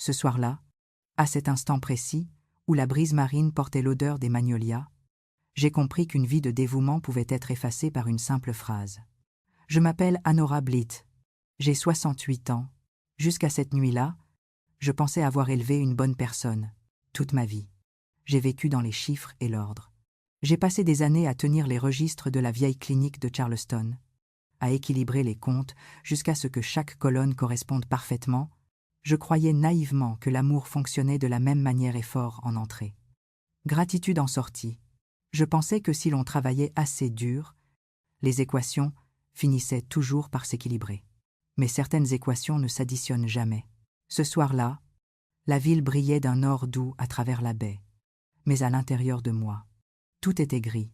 Ce soir-là, à cet instant précis, où la brise marine portait l'odeur des magnolias, j'ai compris qu'une vie de dévouement pouvait être effacée par une simple phrase. Je m'appelle Anora Blitt. J'ai 68 ans. Jusqu'à cette nuit-là, je pensais avoir élevé une bonne personne, toute ma vie. J'ai vécu dans les chiffres et l'ordre. J'ai passé des années à tenir les registres de la vieille clinique de Charleston, à équilibrer les comptes jusqu'à ce que chaque colonne corresponde parfaitement. Je croyais naïvement que l'amour fonctionnait de la même manière effort en entrée. Gratitude en sortie. Je pensais que si l'on travaillait assez dur, les équations finissaient toujours par s'équilibrer. Mais certaines équations ne s'additionnent jamais. Ce soir-là, la ville brillait d'un or doux à travers la baie. Mais à l'intérieur de moi, tout était gris.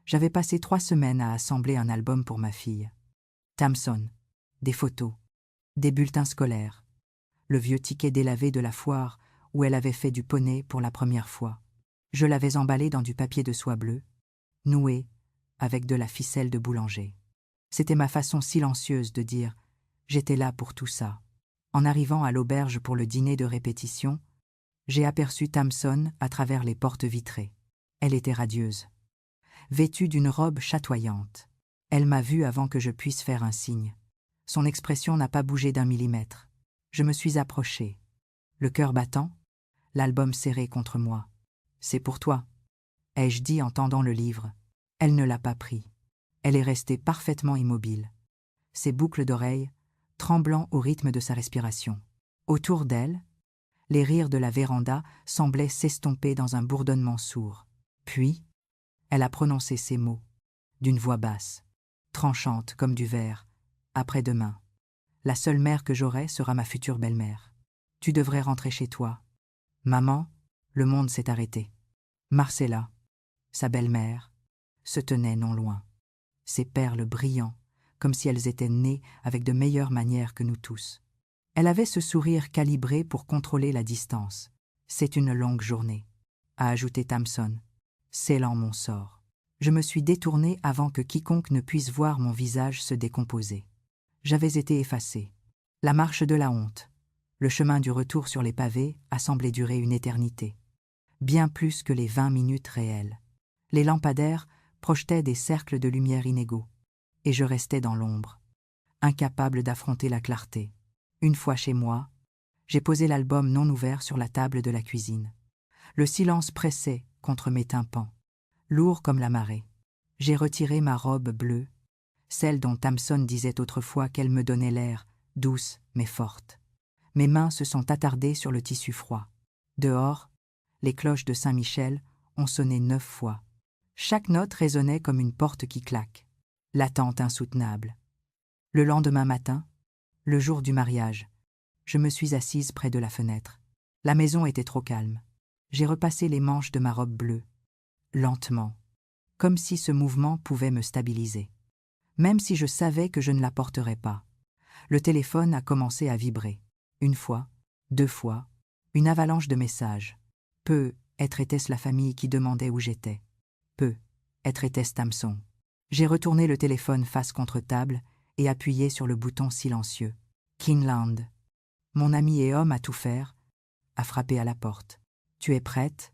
J'avais passé 3 semaines à assembler un album pour ma fille. Tamson, des photos, des bulletins scolaires, le vieux ticket délavé de la foire où elle avait fait du poney pour la première fois. Je l'avais emballé dans du papier de soie bleue, noué avec de la ficelle de boulanger. C'était ma façon silencieuse de dire « j'étais là pour tout ça ». En arrivant à l'auberge pour le dîner de répétition, j'ai aperçu Tamson à travers les portes vitrées. Elle était radieuse, vêtue d'une robe chatoyante. Elle m'a vu avant que je puisse faire un signe. Son expression n'a pas bougé d'1 millimètre. Je me suis approché, le cœur battant, l'album serré contre moi. « C'est pour toi », ai-je dit en tendant le livre. Elle ne l'a pas pris. Elle est restée parfaitement immobile, ses boucles d'oreilles tremblant au rythme de sa respiration. Autour d'elle, les rires de la véranda semblaient s'estomper dans un bourdonnement sourd. Puis, elle a prononcé ces mots, d'une voix basse, tranchante comme du verre. « Après-demain, la seule mère que j'aurai sera ma future belle-mère. Tu devrais rentrer chez toi. Maman, le monde s'est arrêté. » Marcella, sa belle-mère, se tenait non loin, ses perles brillant, comme si elles étaient nées avec de meilleures manières que nous tous. Elle avait ce sourire calibré pour contrôler la distance. « C'est une longue journée », a ajouté Tamson, scellant mon sort. Je me suis détourné avant que quiconque ne puisse voir mon visage se décomposer. J'avais été effacé. La marche de la honte, le chemin du retour sur les pavés a semblé durer une éternité. Bien plus que les 20 minutes réelles. Les lampadaires projetaient des cercles de lumière inégaux, et je restais dans l'ombre, incapable d'affronter la clarté. Une fois chez moi, j'ai posé l'album non ouvert sur la table de la cuisine. Le silence pressait contre mes tympans, lourd comme la marée. J'ai retiré ma robe bleue, celle dont Tamson disait autrefois qu'elle me donnait l'air, douce mais forte. Mes mains se sont attardées sur le tissu froid. Dehors, les cloches de Saint-Michel ont sonné 9 fois. Chaque note résonnait comme une porte qui claque. L'attente insoutenable. Le lendemain matin, le jour du mariage, je me suis assise près de la fenêtre. La maison était trop calme. J'ai repassé les manches de ma robe bleue, lentement, comme si ce mouvement pouvait me stabiliser. Même si je savais que je ne la porterais pas. Le téléphone a commencé à vibrer. 1 fois, 2 fois, une avalanche de messages. Peut-être était-ce la famille qui demandait où j'étais. Peut-être était-ce Tamson. J'ai retourné le téléphone face contre table et appuyé sur le bouton silencieux. Kinland, mon ami et homme à tout faire, a frappé à la porte. « Tu es prête ?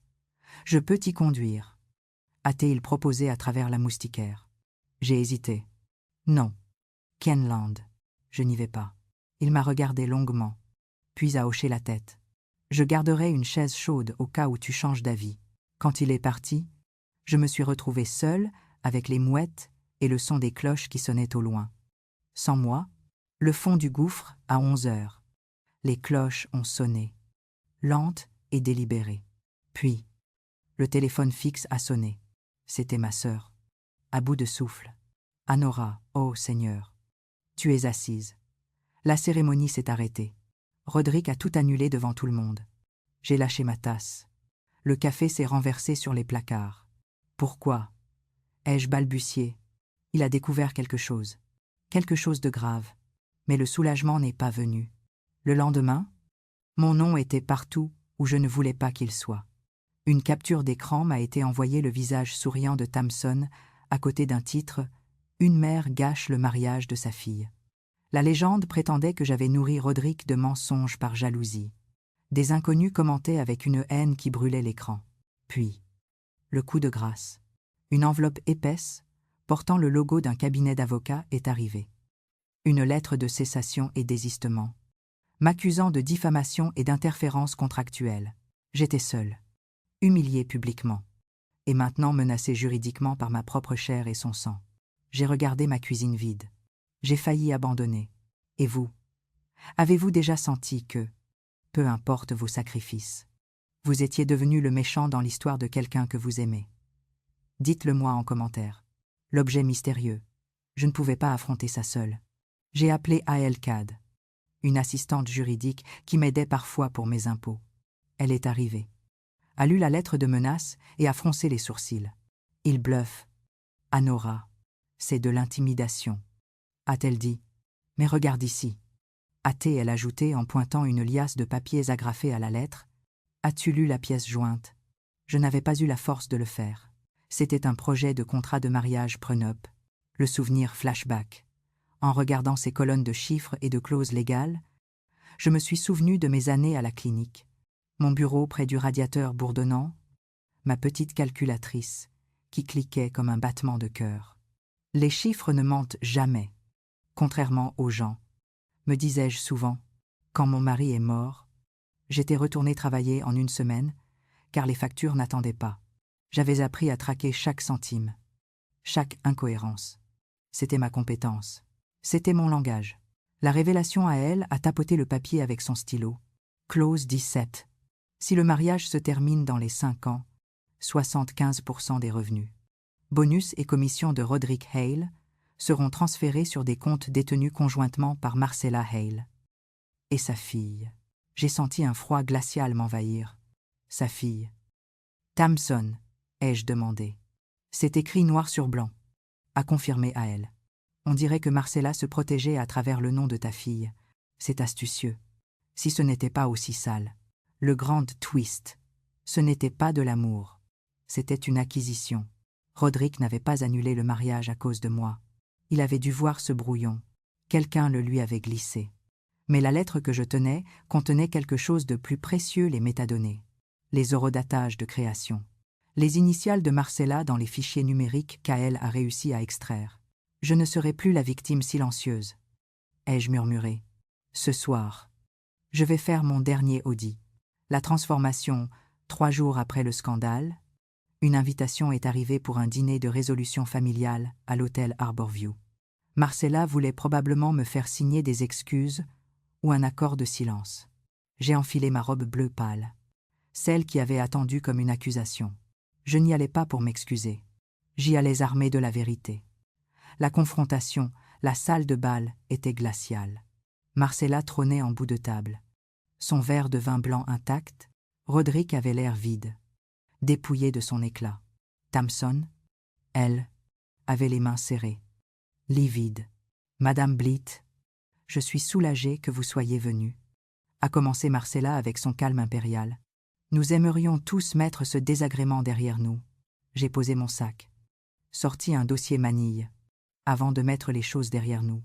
Je peux t'y conduire. » a-t-il proposé à travers la moustiquaire. J'ai hésité. Non. Kenland, je n'y vais pas. Il m'a regardé longuement, puis a hoché la tête. Je garderai une chaise chaude au cas où tu changes d'avis. Quand il est parti, je me suis retrouvée seule avec les mouettes et le son des cloches qui sonnaient au loin. Sans moi, le fond du gouffre à 11 heures. Les cloches ont sonné, lentes et délibérées. Puis, le téléphone fixe a sonné. C'était ma sœur. À bout de souffle. « Anora, ô Seigneur, tu es assise. » La cérémonie s'est arrêtée. Roderick a tout annulé devant tout le monde. J'ai lâché ma tasse. Le café s'est renversé sur les placards. « Pourquoi ?» ai-je balbutié. Il a découvert quelque chose de grave. Mais le soulagement n'est pas venu. Le lendemain, mon nom était partout où je ne voulais pas qu'il soit. Une capture d'écran m'a été envoyée, le visage souriant de Tamson, à côté d'un titre « Une mère gâche le mariage de sa fille ». La légende prétendait que j'avais nourri Roderick de mensonges par jalousie. Des inconnus commentaient avec une haine qui brûlait l'écran. Puis, le coup de grâce. Une enveloppe épaisse, portant le logo d'un cabinet d'avocats, est arrivée. Une lettre de cessation et désistement, m'accusant de diffamation et d'interférence contractuelle. J'étais seul, humilié publiquement, et maintenant menacé juridiquement par ma propre chair et son sang. J'ai regardé ma cuisine vide. J'ai failli abandonner. Et vous? Avez-vous déjà senti que, peu importe vos sacrifices, vous étiez devenu le méchant dans l'histoire de quelqu'un que vous aimez? Dites-le-moi en commentaire. L'objet mystérieux. Je ne pouvais pas affronter ça seul. J'ai appelé A.L. Cad, une assistante juridique qui m'aidait parfois pour mes impôts. Elle est arrivée, a lu la lettre de menace et a froncé les sourcils. Il bluffe. Anora, c'est de l'intimidation, a-t-elle dit. Mais regarde ici. A-t-elle ajouté en pointant une liasse de papiers agrafés à la lettre. As-tu lu la pièce jointe? Je n'avais pas eu la force de le faire. C'était un projet de contrat de mariage prenup. Le souvenir flashback. En regardant ces colonnes de chiffres et de clauses légales, je me suis souvenu de mes années à la clinique. Mon bureau près du radiateur bourdonnant, ma petite calculatrice, qui cliquait comme un battement de cœur. Les chiffres ne mentent jamais, contrairement aux gens, me disais-je souvent. Quand mon mari est mort, j'étais retourné travailler en une semaine, car les factures n'attendaient pas. J'avais appris à traquer chaque centime, chaque incohérence. C'était ma compétence. C'était mon langage. La révélation à elle a tapoté le papier avec son stylo. Clause 17. Si le mariage se termine dans les 5 ans, 75% des revenus, bonus et commissions de Roderick Hale seront transférés sur des comptes détenus conjointement par Marcella Hale. Et sa fille. J'ai senti un froid glacial m'envahir. Sa fille. Tamson, ai-je demandé. C'est écrit noir sur blanc, a confirmé à elle. On dirait que Marcella se protégeait à travers le nom de ta fille. C'est astucieux. Si ce n'était pas aussi sale. Le grand twist. Ce n'était pas de l'amour. C'était une acquisition. Roderick n'avait pas annulé le mariage à cause de moi. Il avait dû voir ce brouillon. Quelqu'un le lui avait glissé. Mais la lettre que je tenais contenait quelque chose de plus précieux, les métadonnées. Les horodatages de création. Les initiales de Marcella dans les fichiers numériques qu'elle a réussi à extraire. Je ne serai plus la victime silencieuse. Ai-je murmuré. Ce soir, je vais faire mon dernier Audi. La transformation, 3 jours après le scandale. Une invitation est arrivée pour un dîner de résolution familiale à l'hôtel Harborview. Marcella voulait probablement me faire signer des excuses ou un accord de silence. J'ai enfilé ma robe bleu pâle, celle qui avait attendu comme une accusation. Je n'y allais pas pour m'excuser. J'y allais armé de la vérité. La confrontation, la salle de bal était glaciale. Marcella trônait en bout de table. Son verre de vin blanc intact, Roderick avait l'air vide, dépouillé de son éclat. Tamson, elle, avait les mains serrées, livide. Madame Bleat, je suis soulagée que vous soyez venue, a commencé Marcella avec son calme impérial. Nous aimerions tous mettre ce désagrément derrière nous. J'ai posé mon sac, sorti un dossier manille, avant de mettre les choses derrière nous.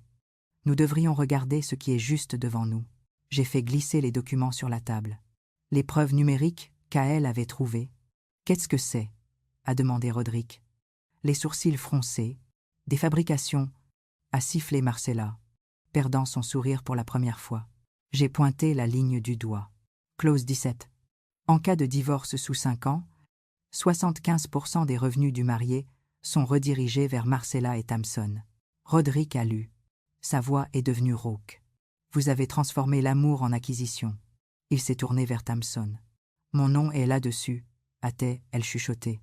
Nous devrions regarder ce qui est juste devant nous. J'ai fait glisser les documents sur la table. Les preuves numériques qu'elle avait trouvées. Qu'est-ce que c'est? A demandé Roderick. Les sourcils froncés. Des fabrications, a sifflé Marcella, perdant son sourire pour la première fois. J'ai pointé la ligne du doigt. Clause 17. En cas de divorce sous 5 ans, 75% des revenus du marié sont redirigés vers Marcella et Tamson. Roderick a lu. Sa voix est devenue rauque. Vous avez transformé l'amour en acquisition. Il s'est tourné vers Tamson. Mon nom est là-dessus, a-t-elle chuchoté.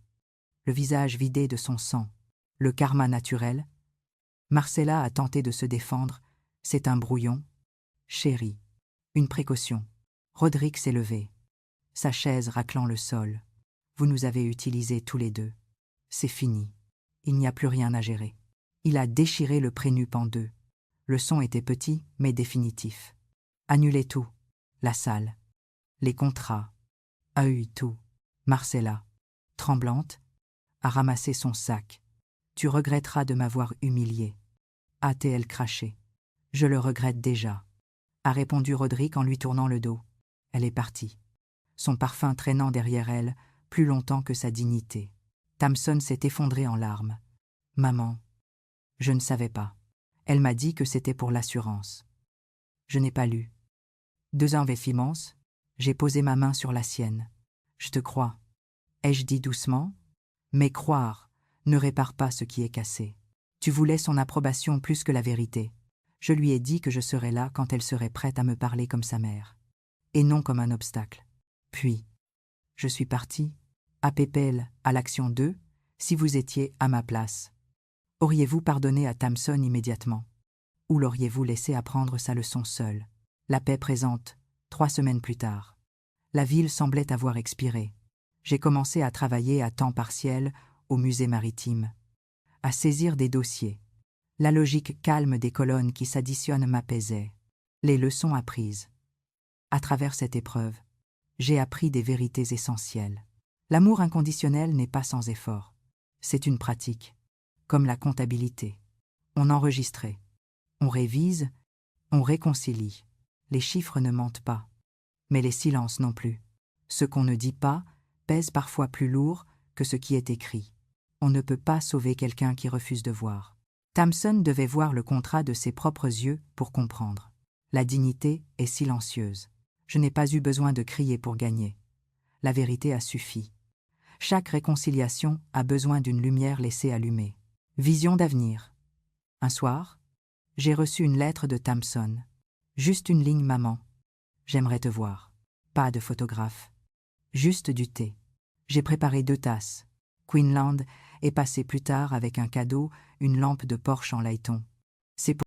Le visage vidé de son sang. Le karma naturel. Marcella a tenté de se défendre. C'est un brouillon. Chérie. Une précaution. Roderick s'est levé, sa chaise raclant le sol. Vous nous avez utilisés tous les deux. C'est fini. Il n'y a plus rien à gérer. Il a déchiré le prénup en deux. Le son était petit, mais définitif. Annulez tout. La salle. Les contrats. A eu tout. Marcella, tremblante, a ramassé son sac. Tu regretteras de m'avoir humiliée. A-t-elle craché. Je le regrette déjà, a répondu Roderick en lui tournant le dos. Elle est partie. Son parfum traînant derrière elle plus longtemps que sa dignité. Tamson s'est effondré en larmes. Maman. Je ne savais pas. Elle m'a dit que c'était pour l'assurance. Je n'ai pas lu. 2 investissements, j'ai posé ma main sur la sienne. Je te crois. Ai-je dit doucement? Mais croire ne répare pas ce qui est cassé. Tu voulais son approbation plus que la vérité. Je lui ai dit que je serais là quand elle serait prête à me parler comme sa mère. Et non comme un obstacle. Puis, je suis partie, à Pépel, à l'action 2, si vous étiez à ma place. Auriez-vous pardonné à Tamson immédiatement? Ou l'auriez-vous laissé apprendre sa leçon seule? La paix présente, 3 semaines plus tard. La ville semblait avoir expiré. J'ai commencé à travailler à temps partiel au musée maritime, à saisir des dossiers. La logique calme des colonnes qui s'additionnent m'apaisait. Les leçons apprises. À travers cette épreuve, j'ai appris des vérités essentielles. L'amour inconditionnel n'est pas sans effort. C'est une pratique, comme la comptabilité. On enregistrait, on révise, on réconcilie. Les chiffres ne mentent pas, mais les silences non plus. Ce qu'on ne dit pas pèse parfois plus lourd que ce qui est écrit. On ne peut pas sauver quelqu'un qui refuse de voir. Tamson devait voir le contrat de ses propres yeux pour comprendre. La dignité est silencieuse. Je n'ai pas eu besoin de crier pour gagner. La vérité a suffi. Chaque réconciliation a besoin d'une lumière laissée allumée. Vision d'avenir. Un soir, j'ai reçu une lettre de Tamson. Juste une ligne, maman. J'aimerais te voir. Pas de photographe. Juste du thé. J'ai préparé 2 tasses. Queenland est passé plus tard avec un cadeau, une lampe de Porsche en laiton. C'est pour